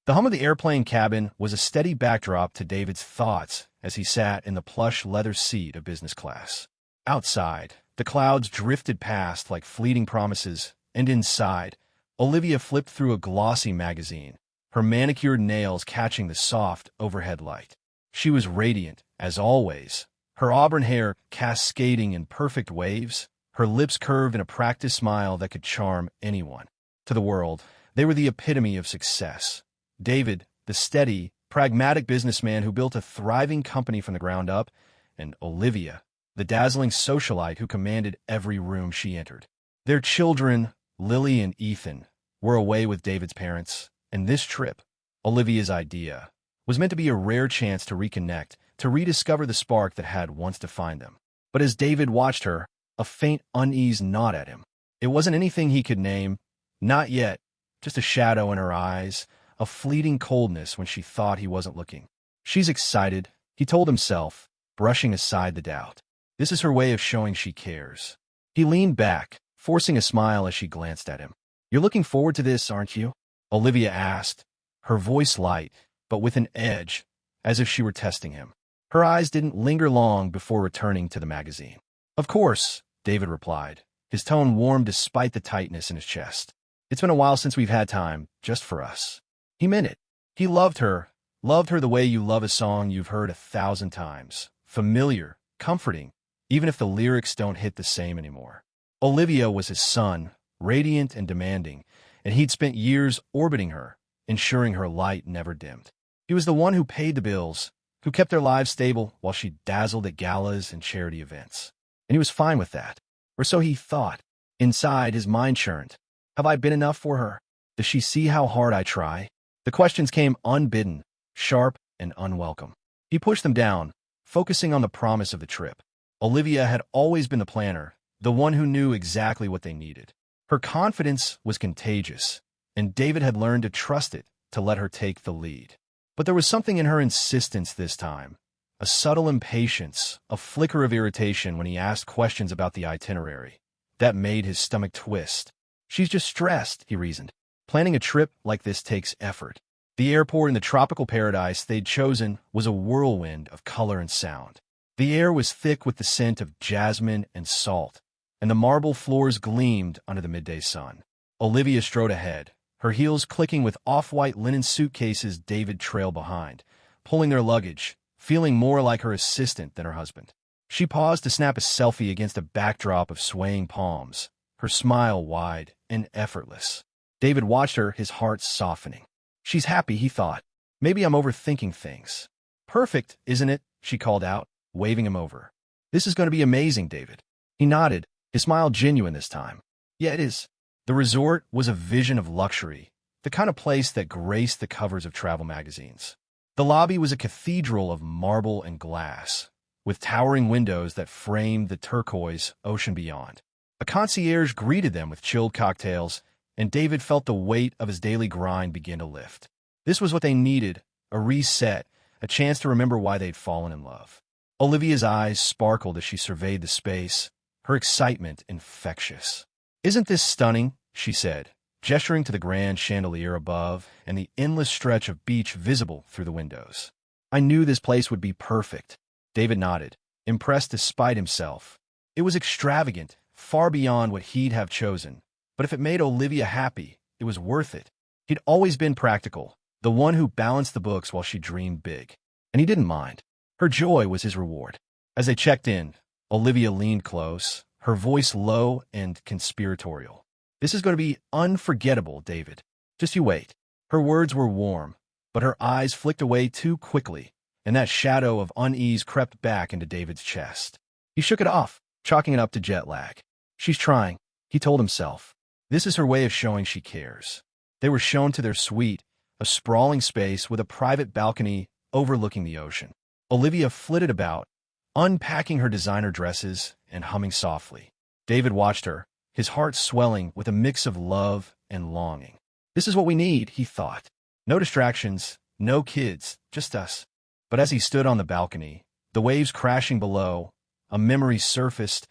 The hum of the airplane cabin was a steady backdrop to David's thoughts as he sat in the plush leather seat of business class. Outside, the clouds drifted past like fleeting promises, and inside, Olivia flipped through a glossy magazine, her manicured nails catching the soft overhead light. She was radiant, as always, her auburn hair cascading in perfect waves, her lips curved in a practiced smile that could charm anyone. To the world, they were the epitome of success. David, the steady, pragmatic businessman who built a thriving company from the ground up, and Olivia, the dazzling socialite who commanded every room she entered. Their children, Lily and Ethan, were away with David's parents, and this trip, Olivia's idea, was meant to be a rare chance to reconnect, to rediscover the spark that had once defined them. But as David watched her, a faint unease gnawed at him. It wasn't anything he could name, not yet, just a shadow in her eyes, a fleeting coldness when she thought he wasn't looking. She's excited, he told himself, brushing aside the doubt. This is her way of showing she cares. He leaned back, forcing a smile as she glanced at him. "You're looking forward to this, aren't you?" Olivia asked, her voice light, but with an edge, as if she were testing him. Her eyes didn't linger long before returning to the magazine. "Of course," David replied, his tone warm despite the tightness in his chest. "It's been a while since we've had time, just for us." He meant it. He loved her the way you love a song you've heard 1,000 times. Familiar, comforting, even if the lyrics don't hit the same anymore. Olivia was his sun, radiant and demanding, and he'd spent years orbiting her, ensuring her light never dimmed. He was the one who paid the bills, who kept their lives stable while she dazzled at galas and charity events. And he was fine with that. Or so he thought. Inside, his mind churned. Have I been enough for her? Does she see how hard I try? The questions came unbidden, sharp and unwelcome. He pushed them down, focusing on the promise of the trip. Olivia had always been the planner, the one who knew exactly what they needed. Her confidence was contagious, and David had learned to trust it, to let her take the lead. But there was something in her insistence this time, a subtle impatience, a flicker of irritation when he asked questions about the itinerary. That made his stomach twist. She's just stressed, he reasoned. Planning a trip like this takes effort. The airport in the tropical paradise they'd chosen was a whirlwind of color and sound. The air was thick with the scent of jasmine and salt, and the marble floors gleamed under the midday sun. Olivia strode ahead, her heels clicking with off-white linen suitcases David trailed behind, pulling their luggage, feeling more like her assistant than her husband. She paused to snap a selfie against a backdrop of swaying palms, her smile wide and effortless. David watched her, his heart softening. She's happy, he thought. Maybe I'm overthinking things. Perfect, isn't it? She called out, waving him over. This is going to be amazing, David. He nodded, his smile genuine this time. Yeah, it is. The resort was a vision of luxury, the kind of place that graced the covers of travel magazines. The lobby was a cathedral of marble and glass, with towering windows that framed the turquoise ocean beyond. A concierge greeted them with chilled cocktails, and David felt the weight of his daily grind begin to lift. This was what they needed, a reset, a chance to remember why they'd fallen in love. Olivia's eyes sparkled as she surveyed the space, her excitement infectious. "Isn't this stunning?" she said, gesturing to the grand chandelier above and the endless stretch of beach visible through the windows. "I knew this place would be perfect." David nodded, impressed despite himself. It was extravagant, far beyond what he'd have chosen. But if it made Olivia happy, it was worth it. He'd always been practical, the one who balanced the books while she dreamed big. And he didn't mind. Her joy was his reward. As they checked in, Olivia leaned close, her voice low and conspiratorial. "This is going to be unforgettable, David. Just you wait." Her words were warm, but her eyes flicked away too quickly, and that shadow of unease crept back into David's chest. He shook it off, chalking it up to jet lag. She's trying, he told himself. This is her way of showing she cares. They were shown to their suite, a sprawling space with a private balcony overlooking the ocean. Olivia flitted about, unpacking her designer dresses and humming softly. David watched her, his heart swelling with a mix of love and longing. This is what we need, he thought. No distractions, no kids, just us. But as he stood on the balcony, the waves crashing below, a memory surfaced.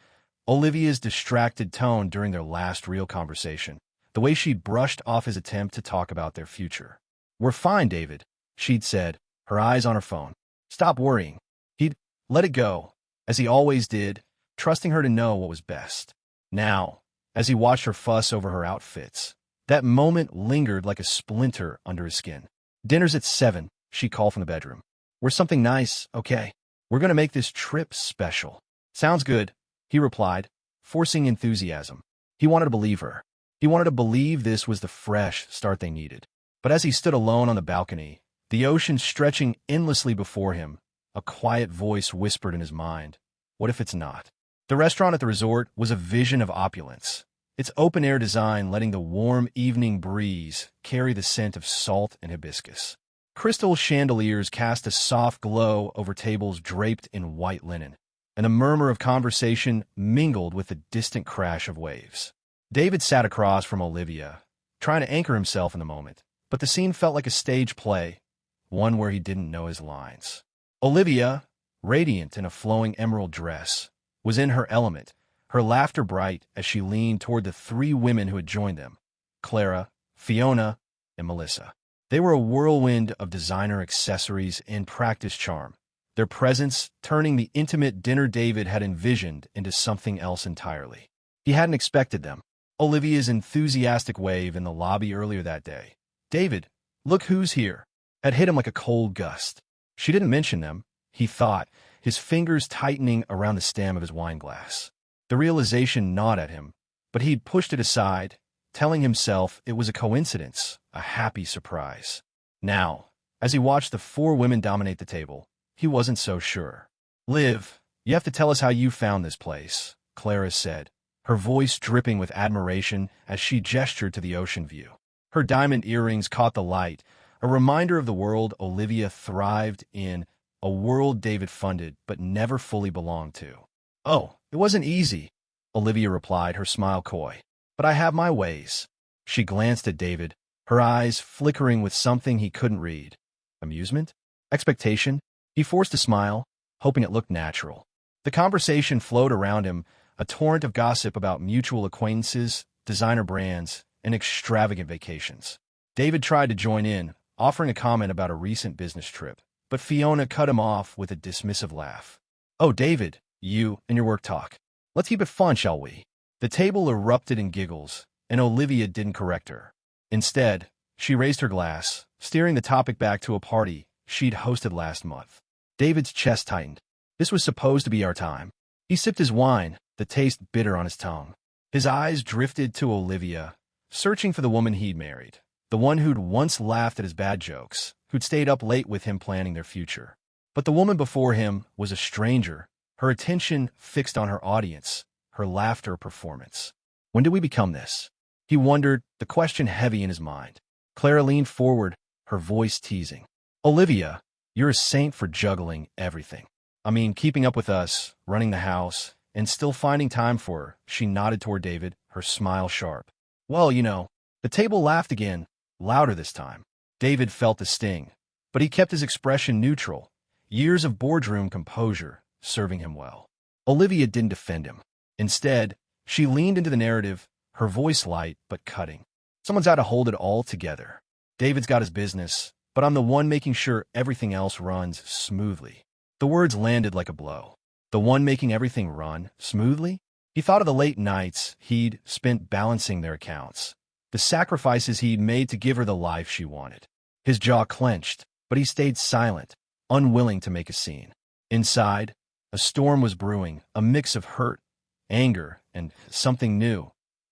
Olivia's distracted tone during their last real conversation, the way she'd brushed off his attempt to talk about their future. "We're fine, David," she'd said, her eyes on her phone. "Stop worrying." He'd let it go, as he always did, trusting her to know what was best. Now, as he watched her fuss over her outfits, that moment lingered like a splinter under his skin. "Dinner's at 7, she called from the bedroom. "We're something nice, okay? We're going to make this trip special." "Sounds good," he replied, forcing enthusiasm. He wanted to believe her. He wanted to believe this was the fresh start they needed. But as he stood alone on the balcony, the ocean stretching endlessly before him, a quiet voice whispered in his mind, "What if it's not?" The restaurant at the resort was a vision of opulence, its open-air design letting the warm evening breeze carry the scent of salt and hibiscus. Crystal chandeliers cast a soft glow over tables draped in white linen, and a murmur of conversation mingled with the distant crash of waves. David sat across from Olivia, trying to anchor himself in the moment, but the scene felt like a stage play, one where he didn't know his lines. Olivia, radiant in a flowing emerald dress, was in her element, her laughter bright as she leaned toward the three women who had joined them, Clara, Fiona, and Melissa. They were a whirlwind of designer accessories and practiced charm, their presence turning the intimate dinner David had envisioned into something else entirely. He hadn't expected them. Olivia's enthusiastic wave in the lobby earlier that day, "David, look who's here," had hit him like a cold gust. She didn't mention them, he thought, his fingers tightening around the stem of his wine glass. The realization gnawed at him, but he'd pushed it aside, telling himself it was a coincidence, a happy surprise. Now, as he watched the four women dominate the table, he wasn't so sure. "Liv, you have to tell us how you found this place," Clara said, her voice dripping with admiration as she gestured to the ocean view. Her diamond earrings caught the light, a reminder of the world Olivia thrived in, a world David funded but never fully belonged to. "Oh, it wasn't easy," Olivia replied, her smile coy. "But I have my ways." She glanced at David, her eyes flickering with something he couldn't read. Amusement? Expectation? He forced a smile, hoping it looked natural. The conversation flowed around him, a torrent of gossip about mutual acquaintances, designer brands, and extravagant vacations. David tried to join in, offering a comment about a recent business trip, but Fiona cut him off with a dismissive laugh. "Oh, David, you and your work talk. Let's keep it fun, shall we?" The table erupted in giggles, and Olivia didn't correct her. Instead, she raised her glass, steering the topic back to a party she'd hosted last month. David's chest tightened. This was supposed to be our time. He sipped his wine, the taste bitter on his tongue. His eyes drifted to Olivia, searching for the woman he'd married, the one who'd once laughed at his bad jokes, who'd stayed up late with him planning their future. But the woman before him was a stranger, her attention fixed on her audience, her laughter performance. When did we become this? He wondered, the question heavy in his mind. Clara leaned forward, her voice teasing. "Olivia, you're a saint for juggling everything. I mean, keeping up with us, running the house, and still finding time for her." She nodded toward David, her smile sharp. "Well, you know." The table laughed again, louder this time. David felt the sting, but he kept his expression neutral, years of boardroom composure serving him well. Olivia didn't defend him. Instead, she leaned into the narrative, her voice light but cutting. "Someone's got to hold it all together. David's got his business, but I'm the one making sure everything else runs smoothly." The words landed like a blow. The one making everything run smoothly? He thought of the late nights he'd spent balancing their accounts, the sacrifices he'd made to give her the life she wanted. His jaw clenched, but he stayed silent, unwilling to make a scene. Inside, a storm was brewing, a mix of hurt, anger, and something new,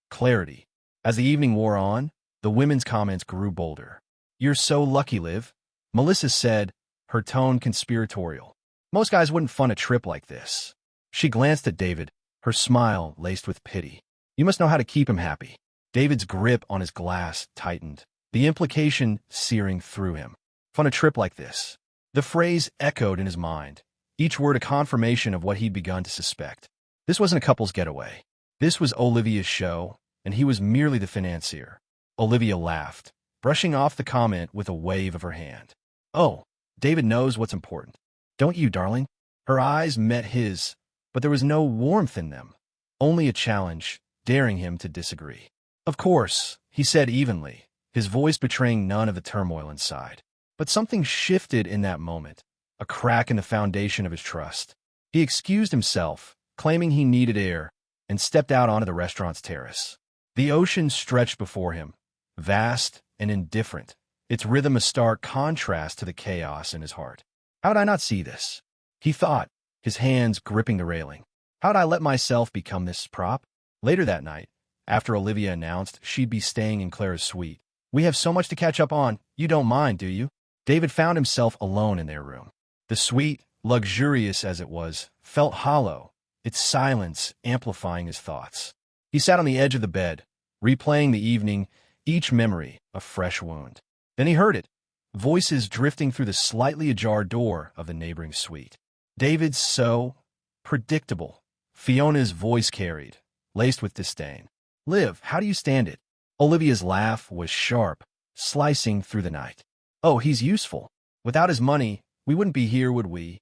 clarity. As the evening wore on, the women's comments grew bolder. "You're so lucky, Liv," Melissa said, her tone conspiratorial. "Most guys wouldn't fund a trip like this." She glanced at David, her smile laced with pity. "You must know how to keep him happy." David's grip on his glass tightened, the implication searing through him. "Fund a trip like this." The phrase echoed in his mind, each word a confirmation of what he'd begun to suspect. This wasn't a couple's getaway. This was Olivia's show, and he was merely the financier. Olivia laughed, brushing off the comment with a wave of her hand. "Oh, David knows what's important. Don't you, darling?" Her eyes met his, but there was no warmth in them, only a challenge, daring him to disagree. "Of course," he said evenly, his voice betraying none of the turmoil inside. But something shifted in that moment, a crack in the foundation of his trust. He excused himself, claiming he needed air, and stepped out onto the restaurant's terrace. The ocean stretched before him, vast and indifferent, its rhythm a stark contrast to the chaos in his heart. How'd I not see this? He thought, his hands gripping the railing. How'd I let myself become this prop? Later that night, after Olivia announced she'd be staying in Clara's suite, "We have so much to catch up on, you don't mind, do you?" David found himself alone in their room. The suite, luxurious as it was, felt hollow, its silence amplifying his thoughts. He sat on the edge of the bed, replaying the evening, each memory a fresh wound. Then he heard it, voices drifting through the slightly ajar door of the neighboring suite. David's so predictable. Fiona's voice carried, laced with disdain. "Liv, how do you stand it?" Olivia's laugh was sharp, slicing through the night. "Oh, he's useful. Without his money, we wouldn't be here, would we?"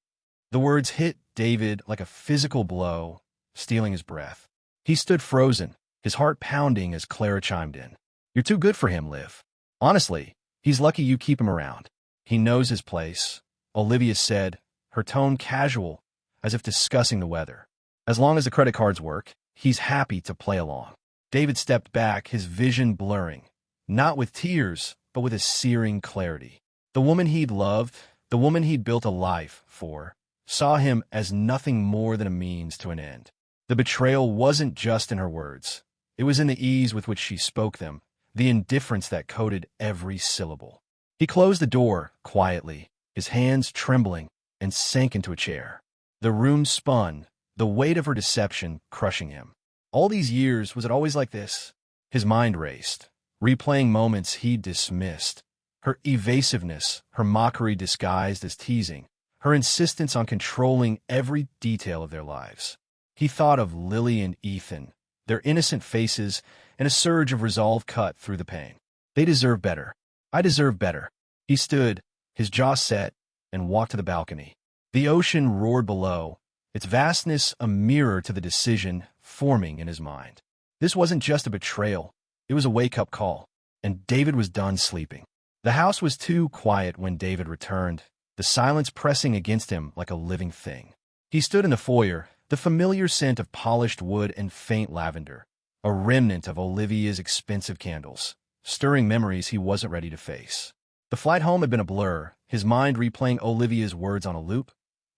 The words hit David like a physical blow, stealing his breath. He stood frozen, his heart pounding as Clara chimed in. "You're too good for him, Liv. Honestly, he's lucky you keep him around. He knows his place," Olivia said, her tone casual, as if discussing the weather. "As long as the credit cards work, he's happy to play along." David stepped back, his vision blurring, not with tears, but with a searing clarity. The woman he'd loved, the woman he'd built a life for, saw him as nothing more than a means to an end. The betrayal wasn't just in her words. It was in the ease with which she spoke them, the indifference that coated every syllable. He closed the door quietly, his hands trembling, and sank into a chair. The room spun, the weight of her deception crushing him. All these years, was it always like this? His mind raced, replaying moments he'd dismissed. Her evasiveness, her mockery disguised as teasing, her insistence on controlling every detail of their lives. He thought of Lily and Ethan, their innocent faces, and a surge of resolve cut through the pain. They deserve better. I deserve better. He stood, his jaw set, and walked to the balcony. The ocean roared below, its vastness a mirror to the decision forming in his mind. This wasn't just a betrayal, it was a wake-up call, and David was done sleeping. The house was too quiet when David returned, the silence pressing against him like a living thing. He stood in the foyer, the familiar scent of polished wood and faint lavender, a remnant of Olivia's expensive candles, stirring memories he wasn't ready to face. The flight home had been a blur, his mind replaying Olivia's words on a loop.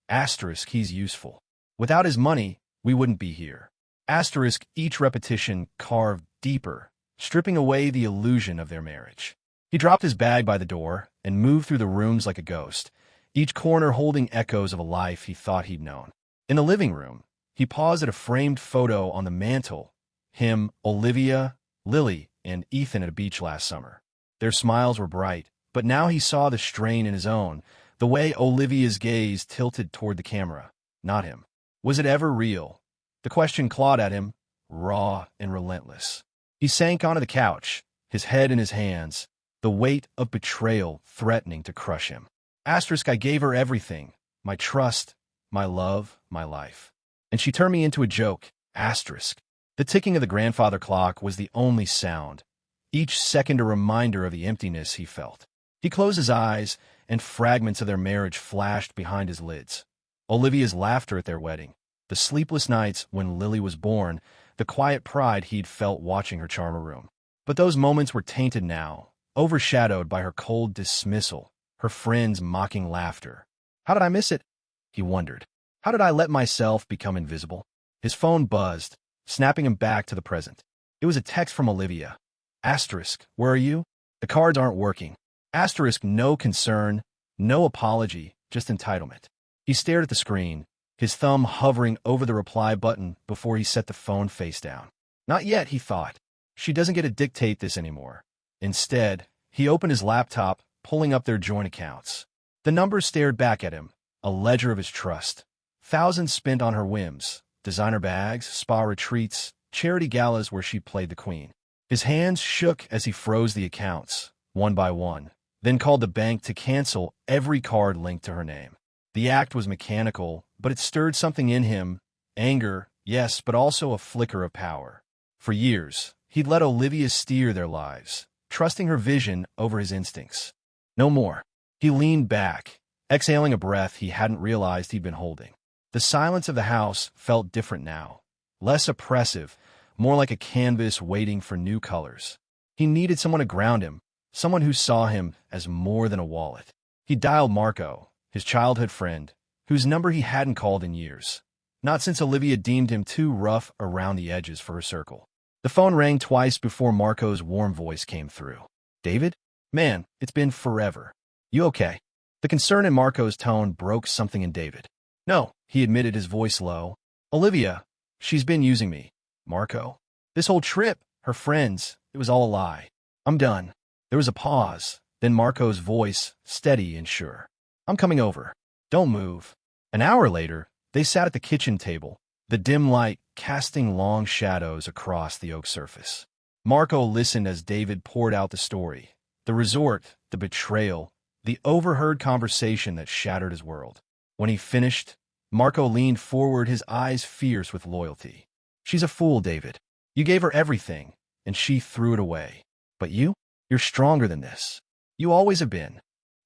Asterisk, he's useful. Without his money, we wouldn't be here. Asterisk, each repetition carved deeper, stripping away the illusion of their marriage. He dropped his bag by the door and moved through the rooms like a ghost, each corner holding echoes of a life he thought he'd known. In the living room, he paused at a framed photo on the mantel. Him, Olivia, Lily, and Ethan at a beach last summer. Their smiles were bright, but now he saw the strain in his own, the way Olivia's gaze tilted toward the camera, not him. Was it ever real? The question clawed at him, raw and relentless. He sank onto the couch, his head in his hands, the weight of betrayal threatening to crush him. Asterisk, I gave her everything, my trust, my love, my life. And she turned me into a joke. Asterisk. The ticking of the grandfather clock was the only sound, each second a reminder of the emptiness he felt. He closed his eyes, and fragments of their marriage flashed behind his lids. Olivia's laughter at their wedding, the sleepless nights when Lily was born, the quiet pride he'd felt watching her charm a room. But those moments were tainted now, overshadowed by her cold dismissal, her friends' mocking laughter. How did I miss it? He wondered. How did I let myself become invisible? His phone buzzed, snapping him back to the present. It was a text from Olivia. Asterisk, where are you? The cards aren't working. Asterisk, no concern, no apology, just entitlement. He stared at the screen, his thumb hovering over the reply button before he set the phone face down. Not yet, he thought. She doesn't get to dictate this anymore. Instead, he opened his laptop, pulling up their joint accounts. The numbers stared back at him, a ledger of his trust. Thousands spent on her whims, designer bags, spa retreats, charity galas where she played the queen. His hands shook as he froze the accounts, one by one, then called the bank to cancel every card linked to her name. The act was mechanical, but it stirred something in him, anger, yes, but also a flicker of power. For years, he'd let Olivia steer their lives, trusting her vision over his instincts. No more. He leaned back, exhaling a breath he hadn't realized he'd been holding. The silence of the house felt different now, less oppressive, more like a canvas waiting for new colors. He needed someone to ground him, someone who saw him as more than a wallet. He dialed Marco, his childhood friend, whose number he hadn't called in years, not since Olivia deemed him too rough around the edges for her circle. The phone rang twice before Marco's warm voice came through. "David? Man, it's been forever. You okay?" The concern in Marco's tone broke something in David. "No," he admitted, his voice low. "Olivia, she's been using me. Marco. This whole trip, her friends, it was all a lie. I'm done." There was a pause, then Marco's voice, steady and sure. "I'm coming over. Don't move." An hour later, they sat at the kitchen table, the dim light casting long shadows across the oak surface. Marco listened as David poured out the story. The resort, the betrayal, the overheard conversation that shattered his world. When he finished, Marco leaned forward, his eyes fierce with loyalty. "She's a fool, David. You gave her everything, and she threw it away. But you're stronger than this. You always have been."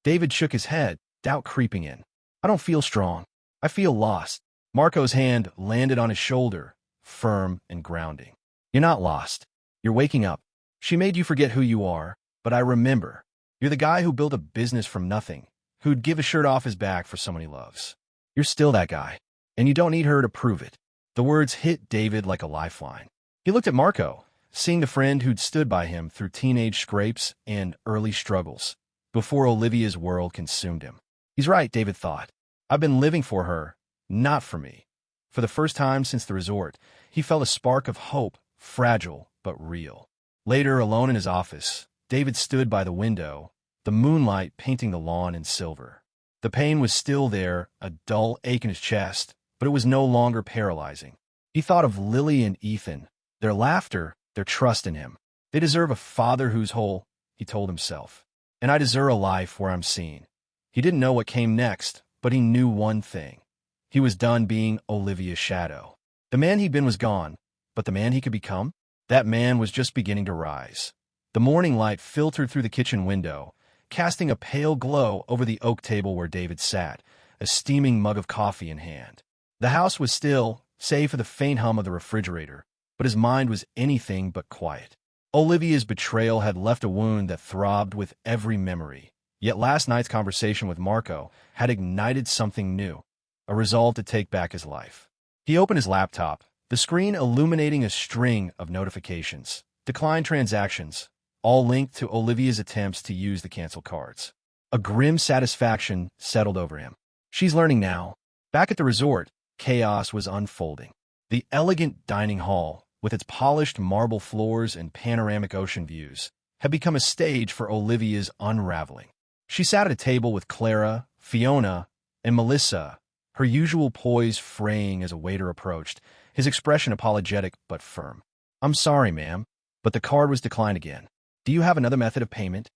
David shook his head, doubt creeping in. "I don't feel strong. I feel lost." Marco's hand landed on his shoulder, firm and grounding. "You're not lost. You're waking up. She made you forget who you are, but I remember. You're the guy who built a business from nothing, who'd give a shirt off his back for someone he loves. You're still that guy, and you don't need her to prove it." The words hit David like a lifeline. He looked at Marco, seeing the friend who'd stood by him through teenage scrapes and early struggles, before Olivia's world consumed him. He's right, David thought. I've been living for her, not for me. For the first time since the resort, he felt a spark of hope, fragile but real. Later, alone in his office, David stood by the window, the moonlight painting the lawn in silver. The pain was still there, a dull ache in his chest, but it was no longer paralyzing. He thought of Lily and Ethan, their laughter, their trust in him. They deserve a father who's whole, he told himself. And I deserve a life where I'm seen. He didn't know what came next, but he knew one thing. He was done being Olivia's shadow. The man he'd been was gone, but the man he could become? That man was just beginning to rise. The morning light filtered through the kitchen window, casting a pale glow over the oak table where David sat, a steaming mug of coffee in hand. The house was still, save for the faint hum of the refrigerator, but his mind was anything but quiet. Olivia's betrayal had left a wound that throbbed with every memory. Yet last night's conversation with Marco had ignited something new, a resolve to take back his life. He opened his laptop, the screen illuminating a string of notifications. Declined transactions, all linked to Olivia's attempts to use the cancel cards. A grim satisfaction settled over him. She's learning now. Back at the resort, chaos was unfolding. The elegant dining hall, with its polished marble floors and panoramic ocean views, had become a stage for Olivia's unraveling. She sat at a table with Clara, Fiona, and Melissa, her usual poise fraying as a waiter approached, his expression apologetic but firm. "I'm sorry, ma'am, but the card was declined again. Do you have another method of payment?"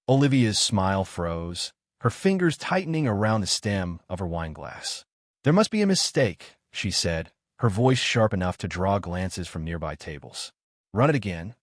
Olivia's smile froze, her fingers tightening around the stem of her wine glass. "There must be a mistake," she said, her voice sharp enough to draw glances from nearby tables. "Run it again."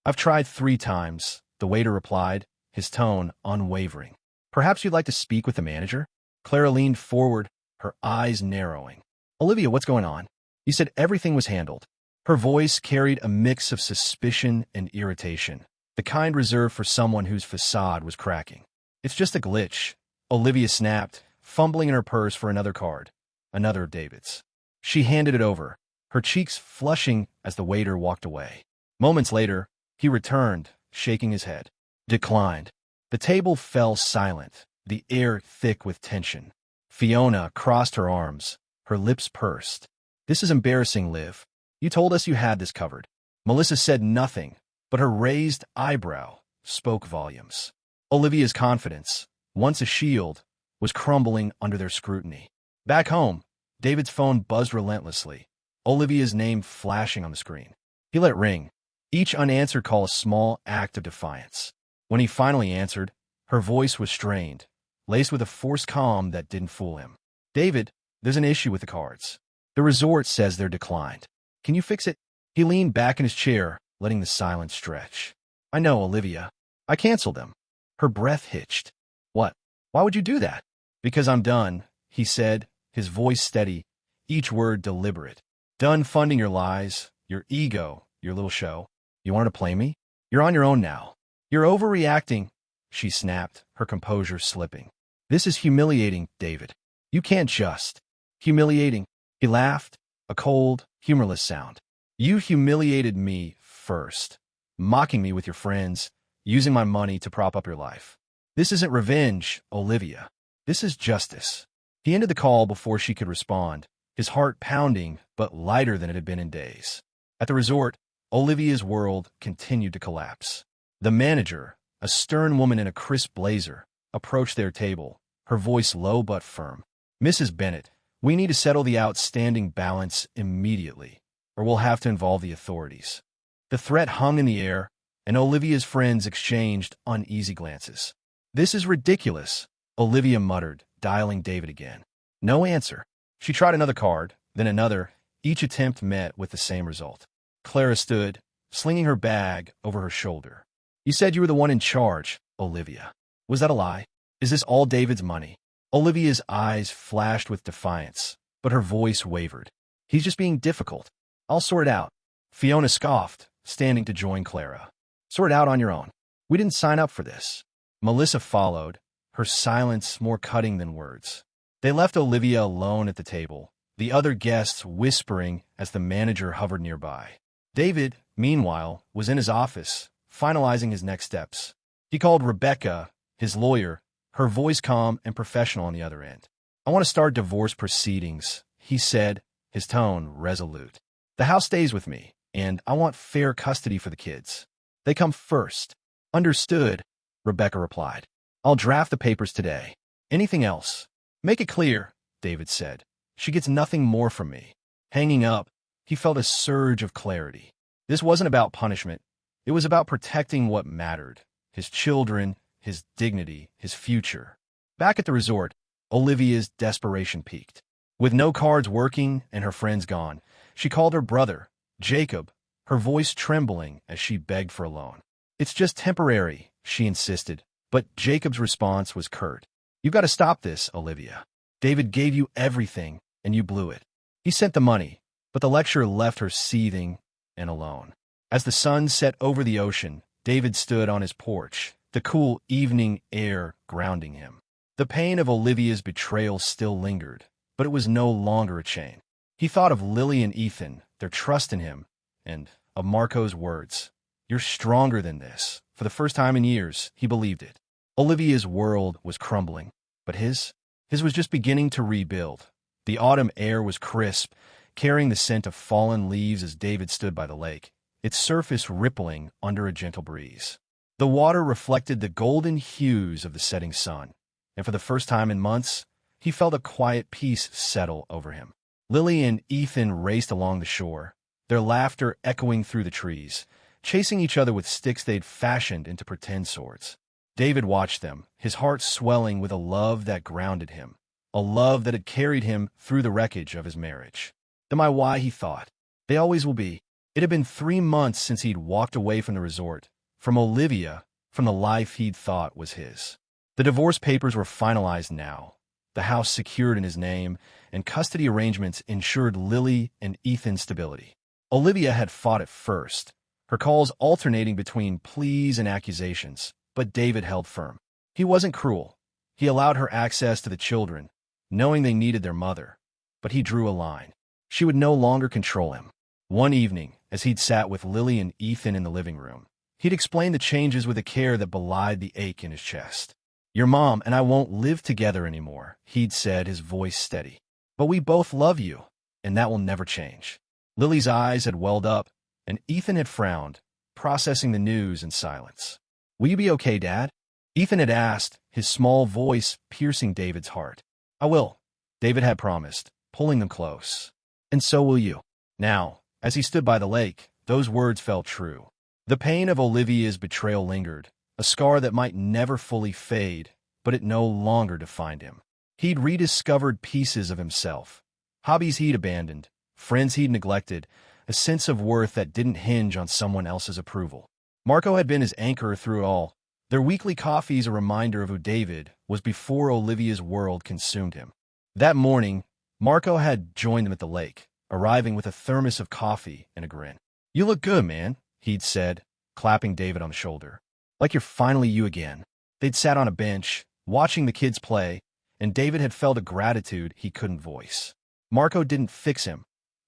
"I've tried 3 times," the waiter replied, his tone unwavering. "Perhaps you'd like to speak with the manager?" Clara leaned forward, her eyes narrowing. "Olivia, what's going on? You said everything was handled." Her voice carried a mix of suspicion and irritation, the kind reserved for someone whose facade was cracking. "It's just a glitch," Olivia snapped, fumbling in her purse for another card. Another of David's. She handed it over, her cheeks flushing as the waiter walked away. Moments later, he returned, shaking his head. "Declined." The table fell silent, the air thick with tension. Fiona crossed her arms, her lips pursed. "This is embarrassing, Liv. You told us you had this covered." Melissa said nothing, but her raised eyebrow spoke volumes. Olivia's confidence, once a shield, was crumbling under their scrutiny. Back home, David's phone buzzed relentlessly, Olivia's name flashing on the screen. He let it ring, each unanswered call a small act of defiance. When he finally answered, her voice was strained, laced with a forced calm that didn't fool him. "David, there's an issue with the cards. The resort says they're declined. Can you fix it?" He leaned back in his chair, letting the silence stretch. "I know, Olivia. I canceled them. Her breath hitched. What? Why would you do that? Because I'm done, he said, his voice steady, each word deliberate. Done funding your lies, your ego, your little show. You wanted to play me? You're on your own now. You're overreacting, she snapped, her composure slipping. This is humiliating, David. You can't just. Humiliating. He laughed, a cold, humorless sound. You humiliated me first, mocking me with your friends, using my money to prop up your life. This isn't revenge, Olivia. This is justice. He ended the call before she could respond, his heart pounding but lighter than it had been in days. At the resort, Olivia's world continued to collapse. The manager, a stern woman in a crisp blazer, approached their table, her voice low but firm. Mrs. Bennett, we need to settle the outstanding balance immediately, or we'll have to involve the authorities. The threat hung in the air, and Olivia's friends exchanged uneasy glances. This is ridiculous, Olivia muttered, dialing David again. No answer. She tried another card, then another, each attempt met with the same result. Clara stood, slinging her bag over her shoulder. You said you were the one in charge, Olivia. Was that a lie? Is this all David's money? Olivia's eyes flashed with defiance, but her voice wavered. He's just being difficult. I'll sort it out. Fiona scoffed, standing to join Clara. Sort it out on your own. We didn't sign up for this. Melissa followed, her silence more cutting than words. They left Olivia alone at the table, the other guests whispering as the manager hovered nearby. David, meanwhile, was in his office, finalizing his next steps. He called Rebecca, his lawyer, her voice calm and professional on the other end. I want to start divorce proceedings, he said, his tone resolute. The house stays with me, and I want fair custody for the kids. They come first. Understood, Rebecca replied. I'll draft the papers today. Anything else? Make it clear, David said. She gets nothing more from me. Hanging up, he felt a surge of clarity. This wasn't about punishment. It was about protecting what mattered. His children, his dignity, his future. Back at the resort, Olivia's desperation peaked. With no cards working and her friends gone, she called her brother, Jacob, her voice trembling as she begged for a loan. It's just temporary, she insisted, but Jacob's response was curt. You've got to stop this, Olivia. David gave you everything, and you blew it. He sent the money, but the lecture left her seething and alone. As the sun set over the ocean, David stood on his porch, the cool evening air grounding him. The pain of Olivia's betrayal still lingered, but it was no longer a chain. He thought of Lily and Ethan, their trust in him, and of Marco's words. You're stronger than this. For the first time in years, he believed it. Olivia's world was crumbling, but his was just beginning to rebuild. The autumn air was crisp, carrying the scent of fallen leaves as David stood by the lake, its surface rippling under a gentle breeze. The water reflected the golden hues of the setting sun, and for the first time in months, he felt a quiet peace settle over him. Lily and Ethan raced along the shore, their laughter echoing through the trees, chasing each other with sticks they'd fashioned into pretend swords. David watched them, his heart swelling with a love that grounded him, a love that had carried him through the wreckage of his marriage. They're my why, he thought. They always will be. It had been 3 months since he'd walked away from the resort, from Olivia, from the life he'd thought was his. The divorce papers were finalized now, the house secured in his name, and custody arrangements ensured Lily and Ethan's stability. Olivia had fought at first, her calls alternating between pleas and accusations, but David held firm. He wasn't cruel. He allowed her access to the children, knowing they needed their mother, but he drew a line. She would no longer control him. One evening, as he'd sat with Lily and Ethan in the living room, he'd explained the changes with a care that belied the ache in his chest. Your mom and I won't live together anymore, he'd said, his voice steady. But we both love you, and that will never change. Lily's eyes had welled up, and Ethan had frowned, processing the news in silence. Will you be okay, Dad? Ethan had asked, his small voice piercing David's heart. I will, David had promised, pulling them close. And so will you. Now, as he stood by the lake, those words felt true. The pain of Olivia's betrayal lingered, a scar that might never fully fade, but it no longer defined him. He'd rediscovered pieces of himself, hobbies he'd abandoned, friends he'd neglected, a sense of worth that didn't hinge on someone else's approval. Marco had been his anchor through it all, Their weekly coffees a reminder of who David was before Olivia's world consumed him. That morning, Marco had joined them at the lake, arriving with a thermos of coffee and a grin. "You look good, man," he'd said, clapping David on the shoulder. "Like you're finally you again." They'd sat on a bench, watching the kids play, and David had felt a gratitude he couldn't voice. Marco didn't fix him.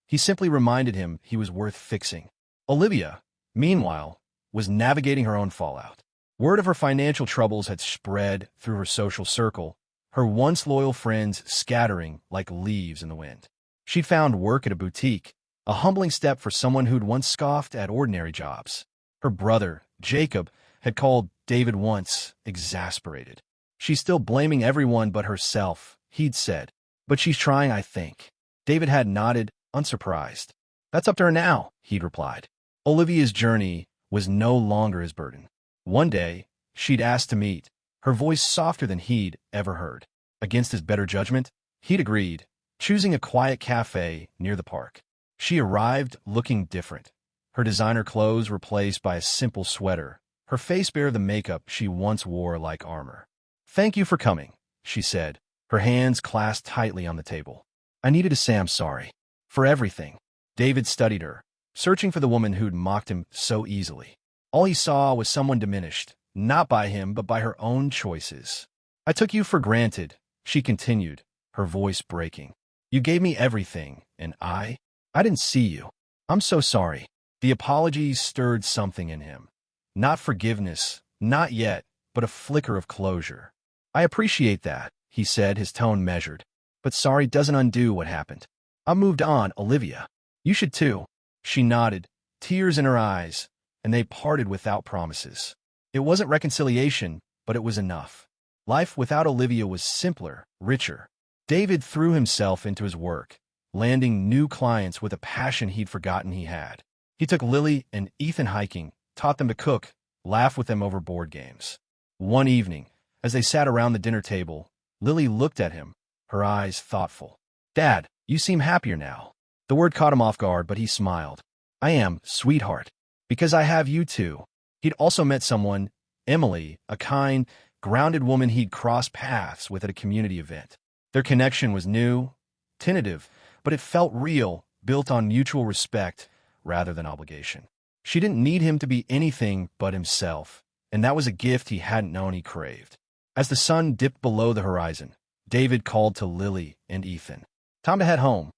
He simply reminded him he was worth fixing. Olivia, meanwhile, was navigating her own fallout. Word of her financial troubles had spread through her social circle, her once loyal friends scattering like leaves in the wind. She'd found work at a boutique, a humbling step for someone who'd once scoffed at ordinary jobs. Her brother, Jacob, had called David once, exasperated. "She's still blaming everyone but herself," he'd said. "But she's trying, I think." David had nodded, unsurprised. "That's up to her now," he'd replied. Olivia's journey was no longer his burden. One day, she'd asked to meet, her voice softer than he'd ever heard. Against his better judgment, he'd agreed, choosing a quiet cafe near the park. She arrived looking different, her designer clothes replaced by a simple sweater, her face bare of the makeup she once wore like armor. "Thank you for coming," she said, her hands clasped tightly on the table. "I needed to say I'm sorry. For everything." David studied her, searching for the woman who'd mocked him so easily. All he saw was someone diminished, not by him but by her own choices. "I took you for granted," she continued, her voice breaking. "You gave me everything, and I didn't see you. I'm so sorry." The apology stirred something in him. Not forgiveness, not yet, but a flicker of closure. "I appreciate that," he said, his tone measured. "But sorry doesn't undo what happened. I moved on, Olivia. You should too." She nodded, tears in her eyes, and they parted without promises. It wasn't reconciliation, but it was enough. Life without Olivia was simpler, richer. David threw himself into his work, landing new clients with a passion he'd forgotten he had. He took Lily and Ethan hiking, taught them to cook, laughed with them over board games. One evening, as they sat around the dinner table, Lily looked at him, her eyes thoughtful. "Dad, you seem happier now." The word caught him off guard, but he smiled. "I am, sweetheart. Because I have you too." He'd also met someone, Emily, a kind, grounded woman he'd crossed paths with at a community event. Their connection was new, tentative, but it felt real, built on mutual respect rather than obligation. She didn't need him to be anything but himself, and that was a gift he hadn't known he craved. As the sun dipped below the horizon, David called to Lily and Ethan. "Time to head home."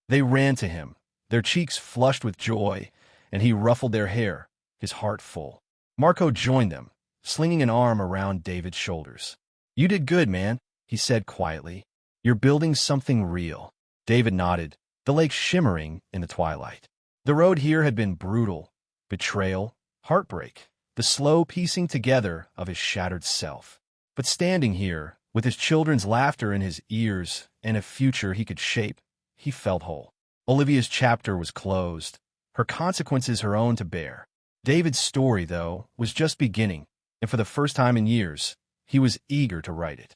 They ran to him, their cheeks flushed with joy, and he ruffled their hair, his heart full. Marco joined them, slinging an arm around David's shoulders. "You did good, man," he said quietly. "You're building something real." David nodded, the lake shimmering in the twilight. The road here had been brutal, betrayal, heartbreak, the slow piecing together of his shattered self. But standing here, with his children's laughter in his ears and a future he could shape, he felt whole. Olivia's chapter was closed, her consequences her own to bear. David's story, though, was just beginning, and for the first time in years, he was eager to write it.